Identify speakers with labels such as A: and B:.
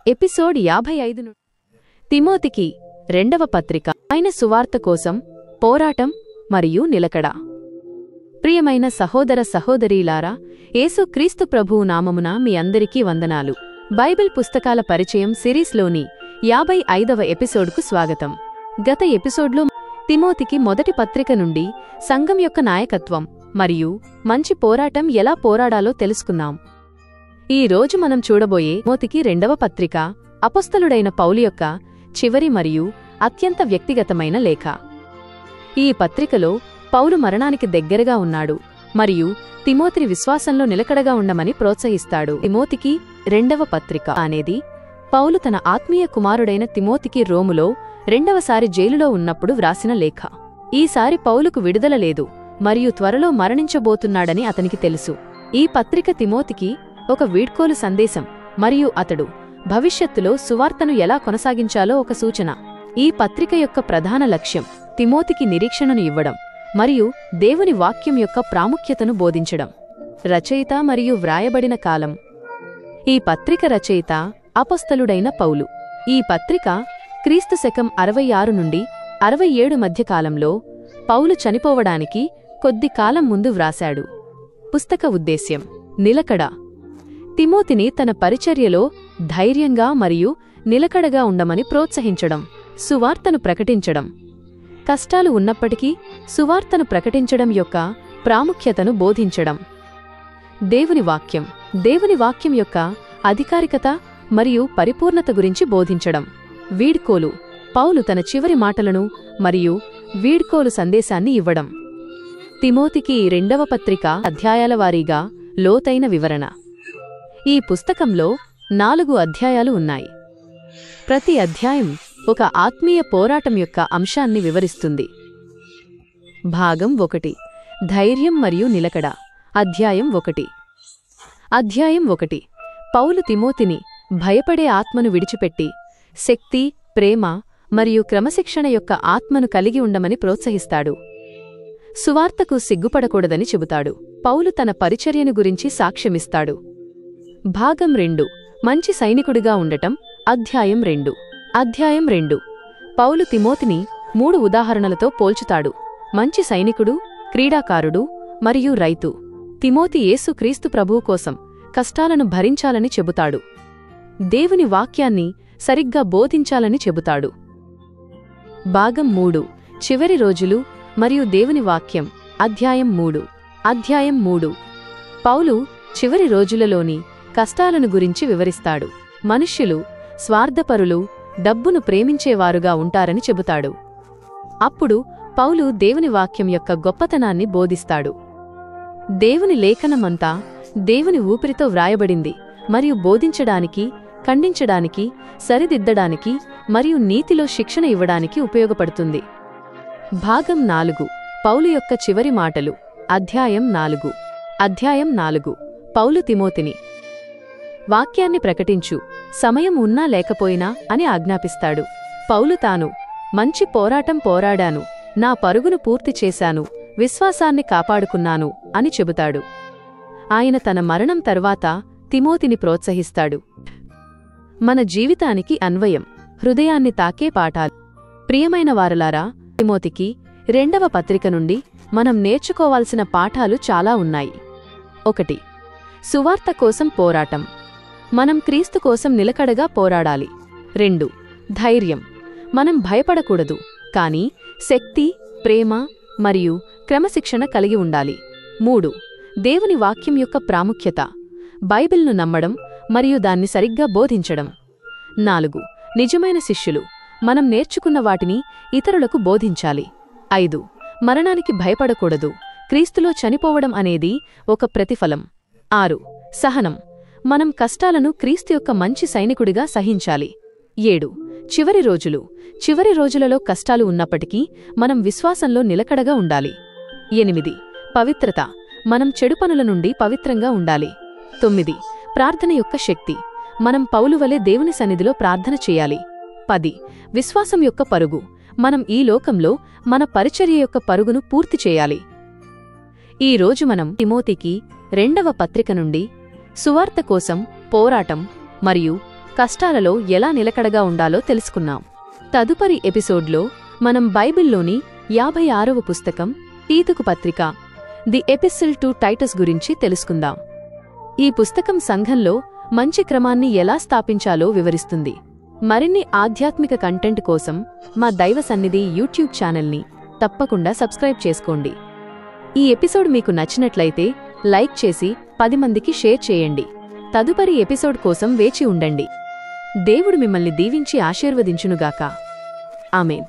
A: Episode 55 తిమోతికి రెండవ పత్రిక ఆయన సువార్త కోసం పోరాటం మరియు నిలకడ. ప్రియమైన సహోదర సహోదరీలారా, యేసుక్రీస్తు ప్రభువు నామమున మీ అందరికీ వందనాలు. బైబిల్ పుస్తకాల పరిచయం సిరీస్లోని 55వ ఎపిసోడ్కు స్వాగతం. గత ఎపిసోడ్లో తిమోతికి మొదటి పత్రిక నుండి సంఘం యొక్క నాయకత్వం మరియు మంచి పోరాటం ఎలా పోరాడాలో తెలుసుకున్నాం. ఈ రోజు మనం చూడబోయే తిమోతికి రెండవ పత్రిక అపొస్తలుడైన పౌలు యొక్క చివరి మరియు అత్యంత వ్యక్తిగతమైన లేఖ. ఈ పత్రికలో పౌలు మరణానికి దగ్గరగా ఉన్నాడు మరియు తిమోతిని విశ్వాసంలో నిలకడగా ఉండమని ప్రోత్సహిస్తాడు. తిమోతికి రెండవ పత్రిక అనేది పౌలు తన ఆత్మీయ కుమారుడైన తిమోతికి రోములో రెండవసారి జైలులో ఉన్నప్పుడు వ్రాసిన లేఖ. ఈసారి పౌలుకు విడుదల లేదు మరియు త్వరలో మరణించబోతున్నాడని అతనికి తెలుసు. ఈ పత్రిక తిమోతికి ఒక వీడ్కోలు సందేశం మరియు అతడు భవిష్యత్తులో సువార్తను ఎలా కొనసాగించాలో ఒక సూచన. ఈ పత్రిక యొక్క ప్రధాన లక్ష్యం తిమోతికి నిరీక్షణను ఇవ్వడం మరియు దేవుని వాక్యం యొక్క ప్రాముఖ్యతను బోధించడం. రచయిత మరియు వ్రాయబడిన కాలం. ఈ పత్రిక రచయిత అపొస్తలుడైన పౌలు. ఈ పత్రిక క్రీస్తు శకం 66 నుండి 67 మధ్య కాలంలో పౌలు చనిపోవడానికి కొద్ది కాలం ముందు వ్రాశాడు. పుస్తక ఉద్దేశ్యం నిలకడ. తిమోతిని తన పరిచర్యలో ధైర్యంగా మరియు నిలకడగా ఉండమని ప్రోత్సహించడం. సువార్తను ప్రకటించడం. కష్టాలు ఉన్నప్పటికీ సువార్తను ప్రకటించడం యొక్క ప్రాముఖ్యతను బోధించడం. దేవుని వాక్యం. దేవుని వాక్యం యొక్క అధికారికత మరియు పరిపూర్ణత గురించి బోధించడం. వీడ్కోలు. పౌలు తన చివరి మాటలను మరియు వీడ్కోలు సందేశాన్ని ఇవ్వడం. తిమోతికి రెండవ పత్రిక అధ్యాయాల వారీగా లోతైన వివరణ. ఈ పుస్తకంలో 4 అధ్యాయాలు ఉన్నాయి. ప్రతి అధ్యాయం ఒక ఆత్మీయ పోరాటం యొక్క అంశాన్ని వివరిస్తుంది. భాగం 1 ధైర్యం మరియు నిలకడ. అధ్యాయం 1. అధ్యాయం 1 పౌలు తిమోతిని భయపడే ఆత్మను విడిచిపెట్టి శక్తి, ప్రేమ మరియు క్రమశిక్షణ యొక్క ఆత్మను కలిగి ఉండమని ప్రోత్సహిస్తాడు. సువార్తకు సిగ్గుపడకూడదని చెబుతాడు. పౌలు తన పరిచర్యను గురించి సాక్ష్యమిస్తాడు. భాగం 2 మంచి సైనికుడిగా ఉండటం. అధ్యాయం 2. అధ్యాయం 2 పౌలు తిమోతిని 3 ఉదాహరణలతో పోల్చుతాడు: మంచి సైనికుడు, క్రీడాకారుడు మరియు రైతు. తిమోతి యేసుక్రీస్తు ప్రభువు కోసం కష్టాలను భరించాలని చెబుతాడు. దేవుని వాక్యాన్ని సరిగ్గా బోధించాలని చెబుతాడు. భాగం 3 చివరి రోజులు మరియు దేవుని వాక్యం. అధ్యాయం 3. అధ్యాయం 3 పౌలు చివరి రోజులలోని కష్టాలను గురించి వివరిస్తాడు. మనుష్యులు స్వార్థపరులు, డబ్బును ప్రేమించేవారుగా ఉంటారని చెబుతాడు. అప్పుడు పౌలు దేవుని వాక్యం యొక్క గొప్పతనాన్ని బోధిస్తాడు. దేవుని లేఖనమంతా దేవుని ఊపిరితో వ్రాయబడింది మరియు బోధించడానికి, ఖండించడానికి, సరిదిద్దడానికి మరియు నీతిలో శిక్షణ ఇవ్వడానికి ఉపయోగపడుతుంది. భాగం 4 పౌలు యొక్క చివరి మాటలు. అధ్యాయం 4. అధ్యాయం 4 పౌలు తిమోతిని వాక్యాన్ని ప్రకటించు, సమయం ఉన్నా లేకపోయినా అని ఆజ్ఞాపిస్తాడు. పౌలు తాను మంచి పోరాటం పోరాడాను, నా పరుగును పూర్తి చేశాను, విశ్వాసాన్ని కాపాడుకున్నాను అని చెబుతాడు. ఆయన తన మరణం తర్వాత తిమోతిని ప్రోత్సహిస్తాడు. మన జీవితానికి అన్వయం. హృదయాన్ని తాకే పాఠాలు. ప్రియమైన వారలారా, తిమోతికి రెండవ పత్రిక నుండి మనం నేర్చుకోవాల్సిన పాఠాలు చాలా ఉన్నాయి. 1 సువార్త కోసం పోరాటం. మనం క్రీస్తు కోసం నిలకడగా పోరాడాలి. 2 ధైర్యం. మనం భయపడకూడదు, కానీ శక్తి, ప్రేమ మరియు క్రమశిక్షణ కలిగి ఉండాలి. 3 దేవుని వాక్యం యొక్క ప్రాముఖ్యత. బైబిల్ను నమ్మడం మరియు దాన్ని సరిగ్గా బోధించడం. 4 నిజమైన శిష్యులు. మనం నేర్చుకున్న వాటిని ఇతరులకు బోధించాలి. 5 మరణానికి భయపడకూడదు, క్రీస్తులో చనిపోవడం అనేది ఒక ప్రతిఫలం. 6 సహనం. మనం కష్టాలను క్రీస్తు యొక్క మంచి సైనికుడిగా సహించాలి. 7 చివరి రోజులు. చివరి రోజులలో కష్టాలు ఉన్నప్పటికీ మనం విశ్వాసంలో నిలకడగా ఉండాలి. 8 పవిత్రత. మనం చెడు పనుల నుండి పవిత్రంగా ఉండాలి. 9 ప్రార్థన యొక్క శక్తి. మనం పౌలు వలె దేవుని సన్నిధిలో ప్రార్థన చేయాలి. 10 విశ్వాసం యొక్క పరుగు. మనం ఈ లోకంలో మన పరిచర్య యొక్క పరుగును పూర్తి చేయాలి. ఈ రోజు మనం తిమోతికి రెండవ పత్రిక నుండి సువార్త కోసం పోరాటం మరియు కష్టాలలో ఎలా నిలకడగా ఉండాలో తెలుసుకున్నాం. తదుపరి ఎపిసోడ్లో మనం బైబిల్లోని 56వ పుస్తకం తీతుకు పత్రిక ది ఎపిసిల్ టు టైటస్ గురించి తెలుసుకుందాం. ఈ పుస్తకం సంఘంలో మంచి క్రమాన్ని ఎలా స్థాపించాలో వివరిస్తుంది. మరిన్ని ఆధ్యాత్మిక కంటెంట్ కోసం మా దైవ సన్నిధి యూట్యూబ్ ఛానల్ని తప్పకుండా సబ్స్క్రైబ్ చేసుకోండి. ఈ ఎపిసోడ్ మీకు నచ్చినట్లయితే లైక్ చేసి 10 మందికి షేర్ చేయండి. తదుపరి ఎపిసోడ్ కోసం వేచి ఉండండి. దేవుడు మిమ్మల్ని దీవించి ఆశీర్వదించునుగాక. ఆమేన్.